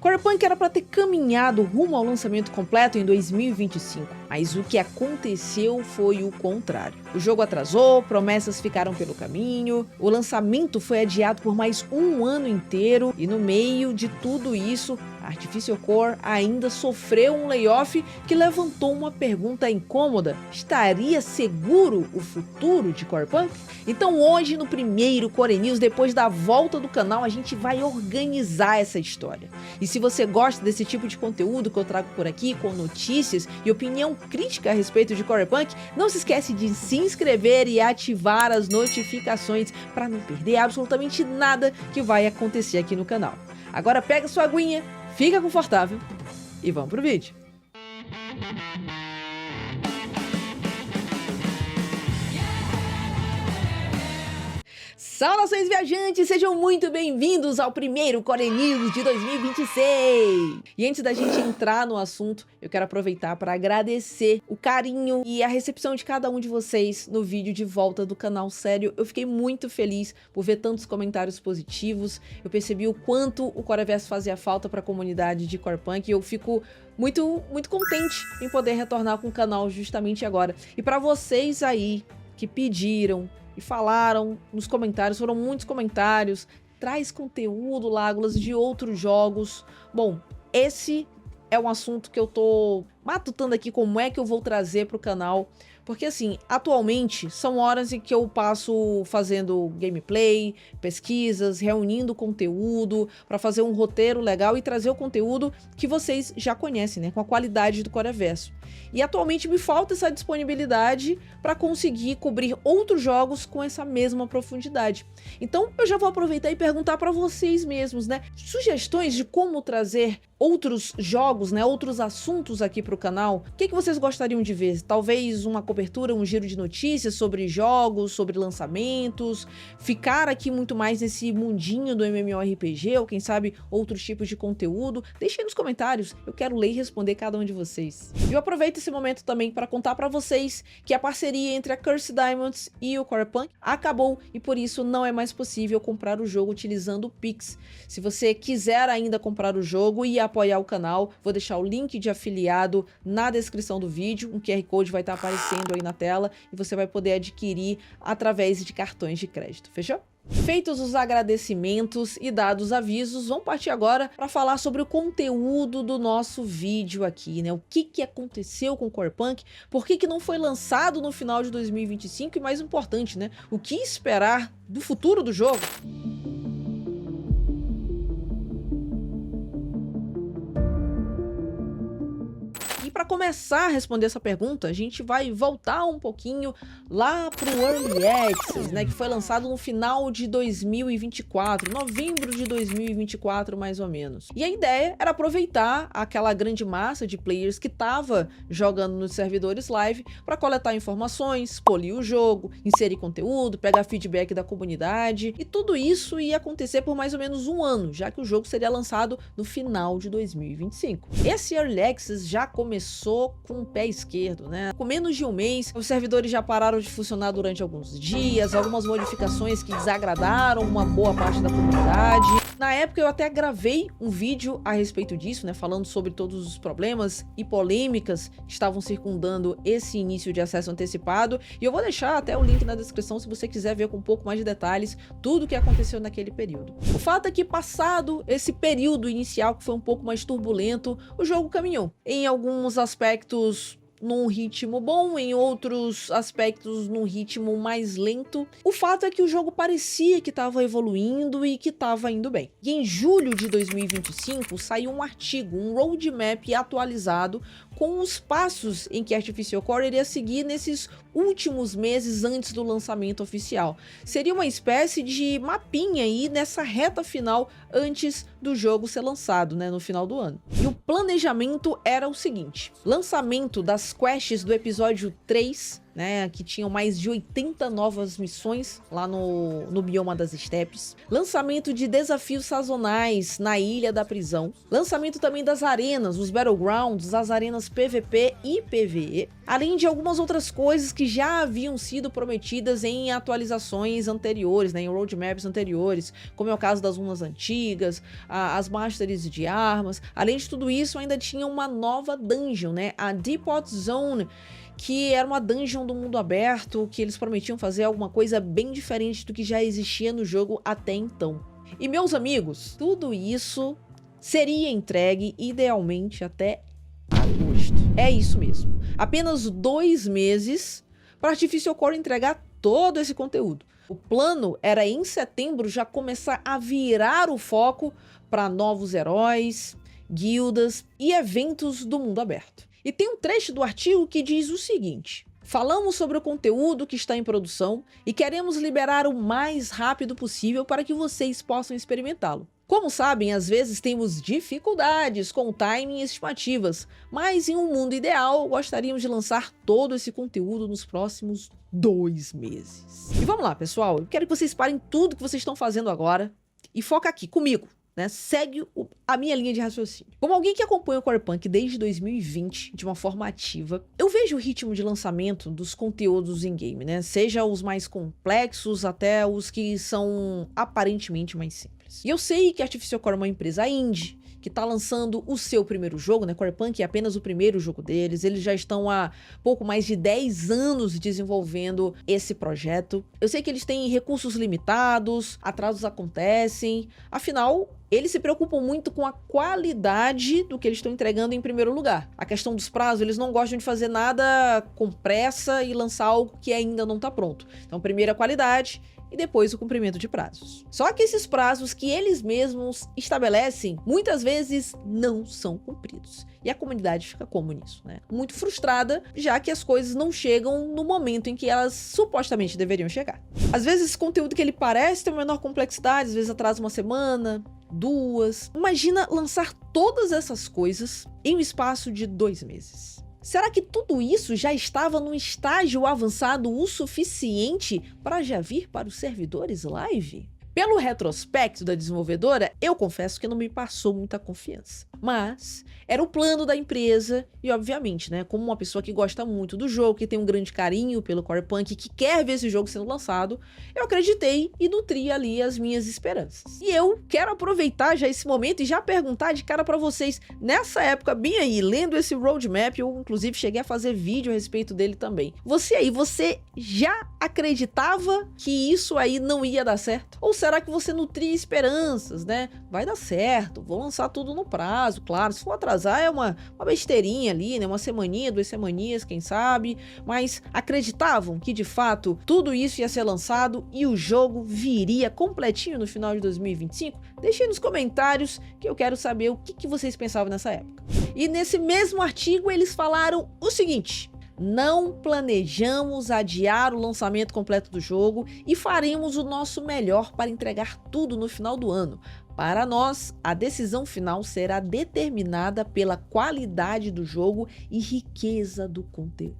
Cyberpunk era para ter caminhado rumo ao lançamento completo em 2025, mas o que aconteceu foi o contrário. O jogo atrasou, promessas ficaram pelo caminho, o lançamento foi adiado por mais um ano inteiro e no meio de tudo isso, a Artificial Core ainda sofreu um layoff que levantou uma pergunta incômoda: estaria seguro o futuro de Cyberpunk? Então hoje no primeiro Core News, depois da volta do canal, a gente vai organizar essa história. E se você gosta desse tipo de conteúdo que eu trago por aqui, com notícias e opinião crítica a respeito de Cyberpunk, não se esquece de se inscrever e ativar as notificações para não perder absolutamente nada que vai acontecer aqui no canal. Agora pega sua aguinha, fica confortável e vamos pro vídeo. Saudações viajantes, sejam muito bem-vindos ao primeiro Core News de 2026! E antes da gente entrar no assunto, eu quero aproveitar para agradecer o carinho e a recepção de cada um de vocês no vídeo de volta do canal. Sério, eu fiquei muito feliz por ver tantos comentários positivos, eu percebi o quanto o Coreverso fazia falta para a comunidade de Cyberpunk e eu fico muito contente em poder retornar com o canal justamente agora. E para vocês aí que pediram e falaram nos comentários, foram muitos comentários, traz conteúdo, Lágolas, de outros jogos. Bom, esse é um assunto que eu tô matutando aqui, como é que eu vou trazer pro canal, porque assim, atualmente são horas em que eu passo fazendo gameplay, pesquisas, reunindo conteúdo para fazer um roteiro legal e trazer o conteúdo que vocês já conhecem, né, com a qualidade do Coreverso. E atualmente me falta essa disponibilidade para conseguir cobrir outros jogos com essa mesma profundidade. Então eu já vou aproveitar e perguntar para vocês mesmos, né, sugestões de como trazer outros jogos, né, outros assuntos aqui para o canal. O que vocês gostariam de ver? Talvez uma cobertura, um giro de notícias sobre jogos, sobre lançamentos, ficar aqui muito mais nesse mundinho do MMORPG, ou quem sabe outros tipos de conteúdo? Deixem nos comentários, eu quero ler e responder cada um de vocês. E eu aproveito esse momento também para contar para vocês que a parceria entre a Cursed Diamonds e o Cyberpunk acabou e por isso não é mais possível comprar o jogo utilizando o Pix. Se você quiser ainda comprar o jogo e apoiar o canal, vou deixar o link de afiliado na descrição do vídeo, um QR Code vai estar aparecendo aí na tela e você vai poder adquirir através de cartões de crédito, fechou? Feitos os agradecimentos e dados os avisos, vamos partir agora para falar sobre o conteúdo do nosso vídeo aqui, né? O que aconteceu com o Cyberpunk, por que não foi lançado no final de 2025 e mais importante, né? O que esperar do futuro do jogo? Para começar a responder essa pergunta, a gente vai voltar um pouquinho lá para o Early Access, né, que foi lançado no final de 2024, novembro de 2024 mais ou menos. E a ideia era aproveitar aquela grande massa de players que estava jogando nos servidores live para coletar informações, polir o jogo, inserir conteúdo, pegar feedback da comunidade, e tudo isso ia acontecer por mais ou menos um ano, já que o jogo seria lançado no final de 2025. Esse Early Access já começou com o pé esquerdo, né? Com menos de um mês, os servidores já pararam de funcionar durante alguns dias, algumas modificações que desagradaram uma boa parte da comunidade. Na época eu até gravei um vídeo a respeito disso, né? Falando sobre todos os problemas e polêmicas que estavam circundando esse início de acesso antecipado, e eu vou deixar até o link na descrição se você quiser ver com um pouco mais de detalhes tudo o que aconteceu naquele período. O fato é que, passado esse período inicial que foi um pouco mais turbulento, o jogo caminhou. Em alguns aspectos num ritmo bom, em outros aspectos num ritmo mais lento. O fato é que o jogo parecia que estava evoluindo e que estava indo bem. E em julho de 2025 saiu um artigo, um roadmap atualizado com os passos em que a Artificial Core iria seguir nesses últimos meses antes do lançamento oficial. Seria uma espécie de mapinha aí nessa reta final antes do jogo ser lançado, né, no final do ano. E o planejamento era o seguinte: lançamento das quests do episódio 3 né, que tinham mais de 80 novas missões lá no bioma das estepes. Lançamento de desafios sazonais na Ilha da Prisão. Lançamento também das arenas, os Battlegrounds, as arenas PVP e PVE. Além de algumas outras coisas que já haviam sido prometidas em atualizações anteriores, né, em roadmaps anteriores, como é o caso das runas antigas, as masteries de armas. Além de tudo isso, ainda tinha uma nova dungeon, né, a Depot Zone, que era uma dungeon do mundo aberto, que eles prometiam fazer alguma coisa bem diferente do que já existia no jogo até então. E meus amigos, tudo isso seria entregue idealmente até agosto. É isso mesmo. Apenas 2 meses para Artificial Core entregar todo esse conteúdo. O plano era em setembro já começar a virar o foco para novos heróis, guildas e eventos do mundo aberto. E tem um trecho do artigo que diz o seguinte: falamos sobre o conteúdo que está em produção e queremos liberar o mais rápido possível para que vocês possam experimentá-lo. Como sabem, às vezes temos dificuldades com o timing e estimativas, mas em um mundo ideal gostaríamos de lançar todo esse conteúdo nos próximos 2 meses. E vamos lá, pessoal, eu quero que vocês parem tudo que vocês estão fazendo agora e foca aqui comigo. Né, segue a minha linha de raciocínio. Como alguém que acompanha o Core Punk desde 2020 de uma forma ativa, eu vejo o ritmo de lançamento dos conteúdos em game, né? Seja os mais complexos até os que são aparentemente mais simples. E eu sei que a Artificial Core é uma empresa indie, que está lançando o seu primeiro jogo, né? Core Punk é apenas o primeiro jogo deles. Eles já estão há pouco mais de 10 anos desenvolvendo esse projeto. Eu sei que eles têm recursos limitados, atrasos acontecem. Afinal, eles se preocupam muito com a qualidade do que eles estão entregando em primeiro lugar. A questão dos prazos, eles não gostam de fazer nada com pressa e lançar algo que ainda não está pronto. Então, primeiro a qualidade e depois o cumprimento de prazos. Só que esses prazos que eles mesmos estabelecem, muitas vezes não são cumpridos. E a comunidade fica como nisso, né? Muito frustrada, já que as coisas não chegam no momento em que elas supostamente deveriam chegar. Às vezes esse conteúdo que ele parece ter uma menor complexidade, às vezes atrasa uma semana, 2. Imagina lançar todas essas coisas em um espaço de 2 meses. Será que tudo isso já estava num estágio avançado o suficiente para já vir para os servidores live? Pelo retrospecto da desenvolvedora, eu confesso que não me passou muita confiança. Mas era o plano da empresa e, obviamente, né, como uma pessoa que gosta muito do jogo, que tem um grande carinho pelo Core Punk, que quer ver esse jogo sendo lançado, eu acreditei e nutri ali as minhas esperanças. E eu quero aproveitar já esse momento e já perguntar de cara para vocês, nessa época, bem aí, lendo esse roadmap, eu inclusive cheguei a fazer vídeo a respeito dele também. Você já acreditava que isso aí não ia dar certo? Ou será que você nutria esperanças, né? Vai dar certo, vou lançar tudo no prazo, claro. Se for atrasar é uma besteirinha ali, né? Uma semaninha, 2 semaninhas, quem sabe. Mas acreditavam que de fato tudo isso ia ser lançado e o jogo viria completinho no final de 2025? Deixem nos comentários que eu quero saber o que vocês pensavam nessa época. E nesse mesmo artigo eles falaram o seguinte: não planejamos adiar o lançamento completo do jogo e faremos o nosso melhor para entregar tudo no final do ano. Para nós, a decisão final será determinada pela qualidade do jogo e riqueza do conteúdo.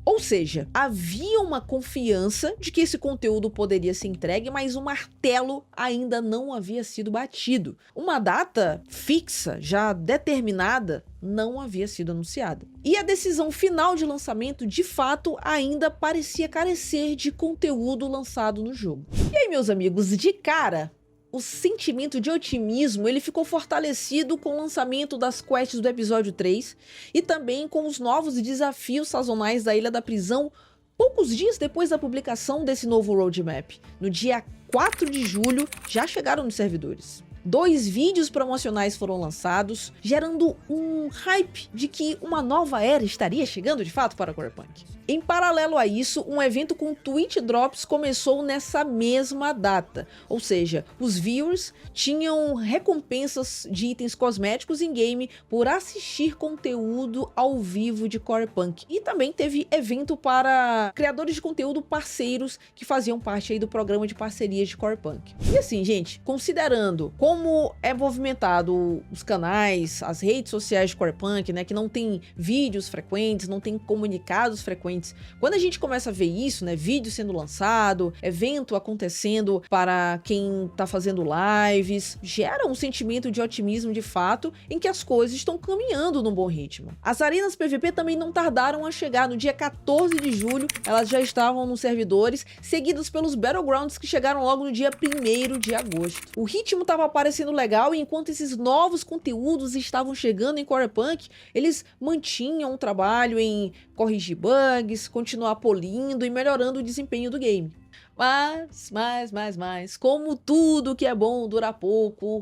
Ou seja, havia uma confiança de que esse conteúdo poderia ser entregue, mas o martelo ainda não havia sido batido. Uma data fixa, já determinada, não havia sido anunciada. E a decisão final de lançamento, de fato, ainda parecia carecer de conteúdo lançado no jogo. E aí, meus amigos, de cara, o sentimento de otimismo ele ficou fortalecido com o lançamento das quests do episódio 3 e também com os novos desafios sazonais da Ilha da Prisão, poucos dias depois da publicação desse novo roadmap. No dia 4 de julho já chegaram nos servidores. 2 vídeos promocionais foram lançados, gerando um hype de que uma nova era estaria chegando de fato para o Core Punk. Em paralelo a isso, um evento com Twitch Drops começou nessa mesma data, ou seja, os viewers tinham recompensas de itens cosméticos em game por assistir conteúdo ao vivo de Core Punk. E também teve evento para criadores de conteúdo parceiros que faziam parte aí do programa de parcerias de Core Punk. E assim, gente, considerando como como é movimentado os canais, as redes sociais de Corepunk, né, que não tem vídeos frequentes, não tem comunicados frequentes. Quando a gente começa a ver isso, né, vídeo sendo lançado, evento acontecendo para quem tá fazendo lives, gera um sentimento de otimismo de fato, em que as coisas estão caminhando num bom ritmo. As arenas PVP também não tardaram a chegar. No dia 14 de julho, elas já estavam nos servidores, seguidas pelos Battlegrounds, que chegaram logo no dia 1º de agosto. O ritmo estava parecendo legal, e enquanto esses novos conteúdos estavam chegando em Corepunk, eles mantinham o trabalho em corrigir bugs, continuar polindo e melhorando o desempenho do game. Mas, como tudo que é bom dura pouco,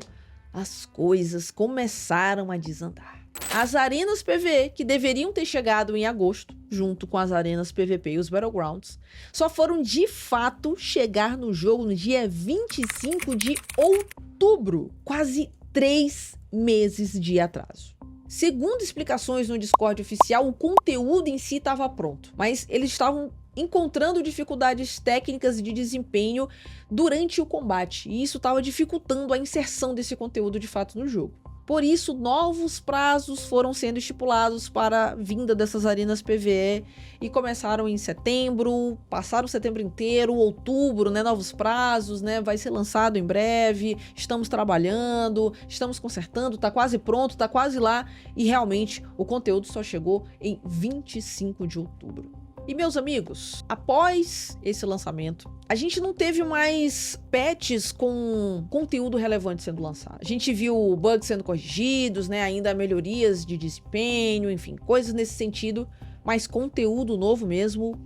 as coisas começaram a desandar. As arenas PvE, que deveriam ter chegado em agosto, junto com as arenas PVP e os Battlegrounds, só foram de fato chegar no jogo no dia 25 de outubro, quase 3 meses de atraso. Segundo explicações no Discord oficial, o conteúdo em si estava pronto, mas eles estavam encontrando dificuldades técnicas de desempenho durante o combate, e isso estava dificultando a inserção desse conteúdo de fato no jogo. Por isso, novos prazos foram sendo estipulados para a vinda dessas arenas PvE, e começaram em setembro, passaram o setembro inteiro, outubro, né, novos prazos, né, vai ser lançado em breve, estamos trabalhando, estamos consertando, tá quase pronto, tá quase lá, e realmente o conteúdo só chegou em 25 de outubro. E meus amigos, após esse lançamento, a gente não teve mais patches com conteúdo relevante sendo lançado. A gente viu bugs sendo corrigidos, né, ainda melhorias de desempenho, enfim, coisas nesse sentido, mas conteúdo novo mesmo,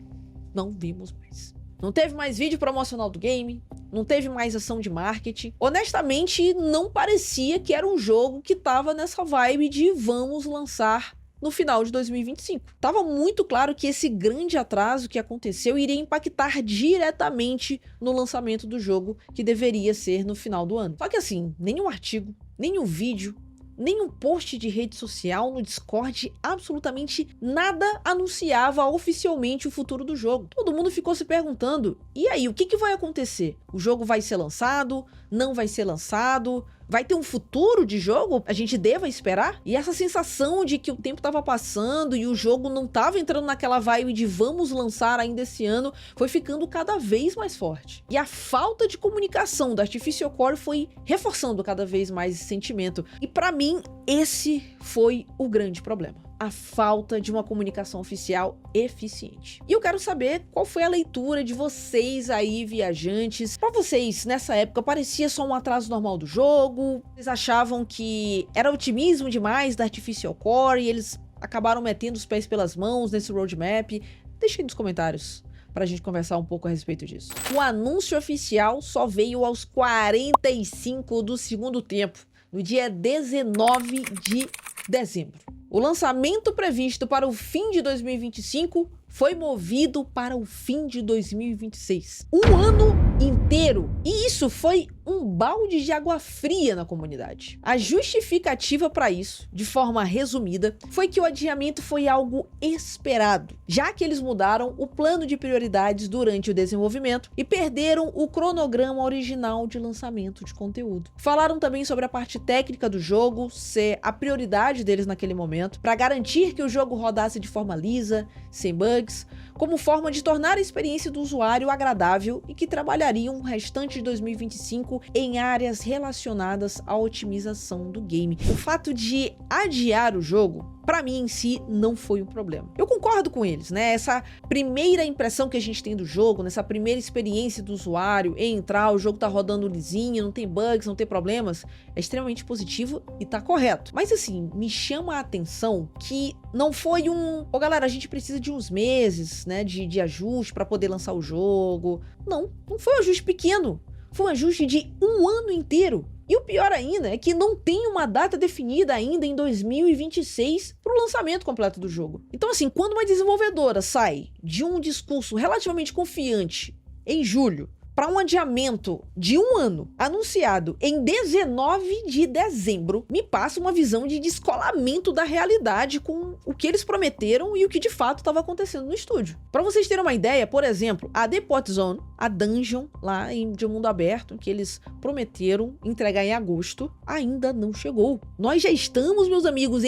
não vimos mais. Não teve mais vídeo promocional do game, não teve mais ação de marketing. Honestamente, não parecia que era um jogo que tava nessa vibe de vamos lançar no final de 2025. Tava muito claro que esse grande atraso que aconteceu iria impactar diretamente no lançamento do jogo, que deveria ser no final do ano. Só que assim, nenhum artigo, nenhum vídeo, nenhum post de rede social, no Discord, absolutamente nada anunciava oficialmente o futuro do jogo. Todo mundo ficou se perguntando, e aí, o que vai acontecer? O jogo vai ser lançado? Não vai ser lançado? Vai ter um futuro de jogo? A gente deva esperar? E essa sensação de que o tempo estava passando e o jogo não estava entrando naquela vibe de vamos lançar ainda esse ano, foi ficando cada vez mais forte. E a falta de comunicação da Artificial Core foi reforçando cada vez mais esse sentimento. E para mim, esse foi o grande problema. A falta de uma comunicação oficial eficiente. E eu quero saber qual foi a leitura de vocês aí, viajantes. Para vocês, nessa época, parecia só um atraso normal do jogo? Vocês achavam que era otimismo demais da Artificial Core e eles acabaram metendo os pés pelas mãos nesse roadmap? Deixa aí nos comentários pra gente conversar um pouco a respeito disso. O anúncio oficial só veio aos 45 do segundo tempo, no dia 19 de dezembro. O lançamento previsto para o fim de 2025 foi movido para o fim de 2026. Um ano inteiro. E isso foi um balde de água fria na comunidade. A justificativa para isso, de forma resumida, foi que o adiamento foi algo esperado, já que eles mudaram o plano de prioridades durante o desenvolvimento e perderam o cronograma original de lançamento de conteúdo. Falaram também sobre a parte técnica do jogo ser a prioridade deles naquele momento, para garantir que o jogo rodasse de forma lisa, sem bugs, como forma de tornar a experiência do usuário agradável, e que trabalhariam o restante de 2025 em áreas relacionadas à otimização do game. O fato de adiar o jogo, para mim em si, não foi um problema. Eu concordo com eles, né? Essa primeira impressão que a gente tem do jogo, nessa primeira experiência do usuário em entrar, o jogo tá rodando lisinho, não tem bugs, não tem problemas, é extremamente positivo e tá correto. Mas assim, me chama a atenção que não foi ô galera, a gente precisa de uns meses, né, de ajuste para poder lançar o jogo. Não foi um ajuste pequeno, foi um ajuste de um ano inteiro. E o pior ainda é que não tem uma data definida ainda em 2026 para o lançamento completo do jogo. Então assim, quando uma desenvolvedora sai de um discurso relativamente confiante em julho para um adiamento de 1 ano, anunciado em 19 de dezembro, me passa uma visão de descolamento da realidade com o que eles prometeram e o que de fato estava acontecendo no estúdio. Para vocês terem uma ideia, por exemplo, a The Pot Zone, a dungeon lá de mundo aberto, que eles prometeram entregar em agosto, ainda não chegou. Nós já estamos, meus amigos,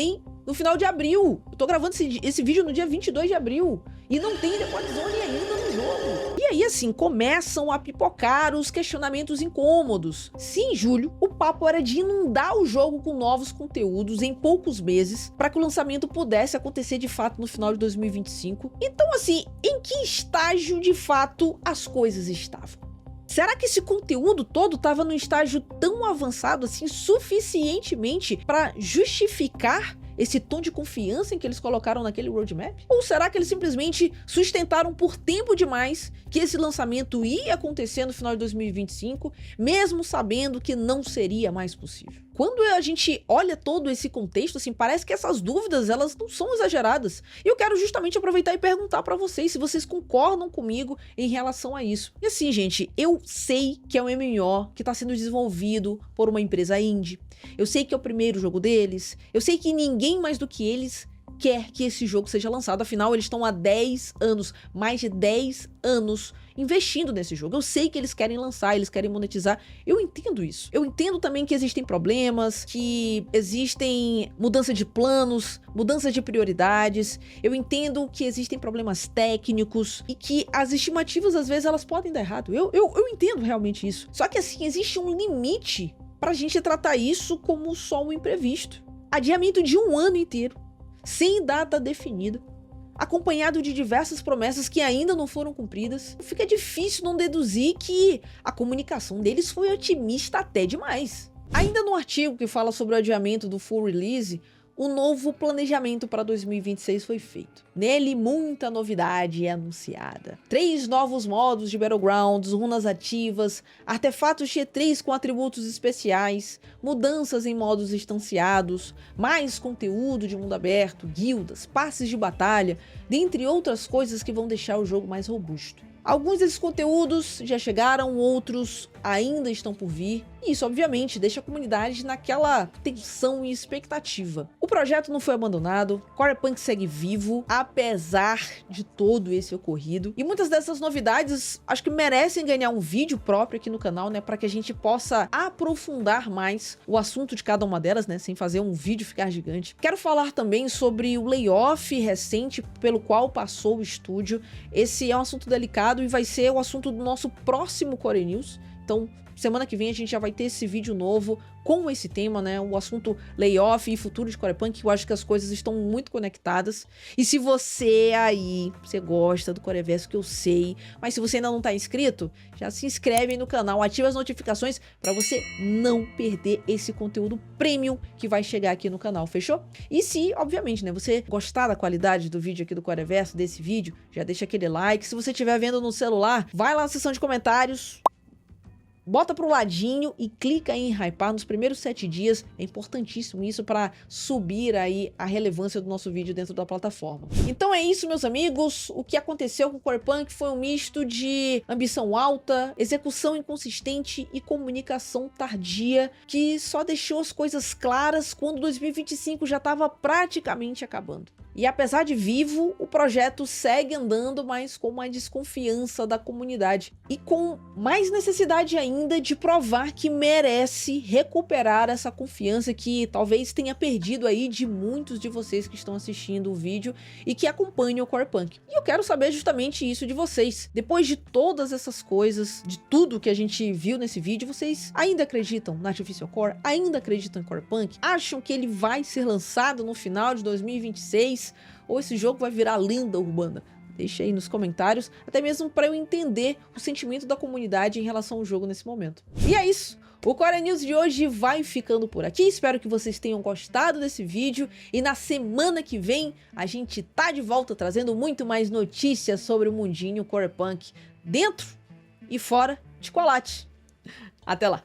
no final de abril. Eu tô gravando esse vídeo no dia 22 de abril. E não tem The Pot Zone ainda no jogo. E aí, assim, começam a pipocar os questionamentos incômodos. Se em julho o papo era de inundar o jogo com novos conteúdos em poucos meses, para que o lançamento pudesse acontecer de fato no final de 2025. Então, assim, em que estágio de fato as coisas estavam? Será que esse conteúdo todo estava num estágio tão avançado assim, suficientemente para justificar esse tom de confiança em que eles colocaram naquele roadmap? Ou será que eles simplesmente sustentaram por tempo demais que esse lançamento ia acontecer no final de 2025, mesmo sabendo que não seria mais possível? Quando a gente olha todo esse contexto, assim, parece que essas dúvidas, elas não são exageradas. E eu quero justamente aproveitar e perguntar pra vocês se vocês concordam comigo em relação a isso. E assim, gente, eu sei que é um MMO que tá sendo desenvolvido por uma empresa indie. Eu sei que é o primeiro jogo deles. Eu sei que ninguém mais do que eles quer que esse jogo seja lançado. Afinal, eles estão há 10 anos, mais de 10 anos, investindo nesse jogo. Eu sei que eles querem lançar, eles querem monetizar. Eu entendo isso. Eu entendo também que existem problemas, que existem mudança de planos, mudança de prioridades. Eu entendo que existem problemas técnicos e que as estimativas, às vezes, elas podem dar errado. Eu entendo realmente isso. Só que, assim, existe um limite pra gente tratar isso como só um imprevisto. Adiamento de 1 ano inteiro, sem data definida, acompanhado de diversas promessas que ainda não foram cumpridas. Fica difícil não deduzir que a comunicação deles foi otimista até demais. Ainda no artigo que fala sobre o adiamento do full release, o novo planejamento para 2026 foi feito. Nele, muita novidade é anunciada. 3 novos modos de Battlegrounds, runas ativas, artefatos Tier 3 com atributos especiais, mudanças em modos instanciados, mais conteúdo de mundo aberto, guildas, passes de batalha, dentre outras coisas que vão deixar o jogo mais robusto. Alguns desses conteúdos já chegaram, outros ainda estão por vir, e isso obviamente deixa a comunidade naquela tensão e expectativa. O projeto não foi abandonado, Corepunk segue vivo, apesar de todo esse ocorrido, e muitas dessas novidades acho que merecem ganhar um vídeo próprio aqui no canal, né, para que a gente possa aprofundar mais o assunto de cada uma delas, né, sem fazer um vídeo ficar gigante. Quero falar também sobre o layoff recente pelo qual passou o estúdio. Esse é um assunto delicado e vai ser o assunto do nosso próximo Core News. Então, semana que vem a gente já vai ter esse vídeo novo com esse tema, né? O assunto layoff e futuro de Corepunk. Eu acho que as coisas estão muito conectadas. E se você você gosta do Coreverso, que eu sei, mas se você ainda não tá inscrito, já se inscreve aí no canal, ativa as notificações para você não perder esse conteúdo premium que vai chegar aqui no canal, fechou? E se, obviamente, né, você gostar da qualidade do vídeo aqui do Coreverso, desse vídeo, já deixa aquele like. Se você estiver vendo no celular, vai lá na seção de comentários, bota pro ladinho e clica em hypar nos primeiros 7 dias. É importantíssimo isso para subir aí a relevância do nosso vídeo dentro da plataforma. Então é isso, meus amigos. O que aconteceu com o Corepunk foi um misto de ambição alta, execução inconsistente e comunicação tardia, que só deixou as coisas claras quando 2025 já estava praticamente acabando. E apesar de vivo, o projeto segue andando, mas com uma desconfiança da comunidade e com mais necessidade ainda de provar que merece recuperar essa confiança que talvez tenha perdido aí de muitos de vocês que estão assistindo o vídeo e que acompanham o Corepunk. E eu quero saber justamente isso de vocês. Depois de todas essas coisas, de tudo que a gente viu nesse vídeo, vocês ainda acreditam na Artificial Core? Ainda acreditam em Corepunk? Acham que ele vai ser lançado no final de 2026? Ou esse jogo vai virar lenda urbana? Deixa aí nos comentários, até mesmo para eu entender o sentimento da comunidade em relação ao jogo nesse momento. E é isso! O Core News de hoje vai ficando por aqui. Espero que vocês tenham gostado desse vídeo. E na semana que vem, a gente tá de volta trazendo muito mais notícias sobre o mundinho Corepunk, dentro e fora de Chocolat. Até lá!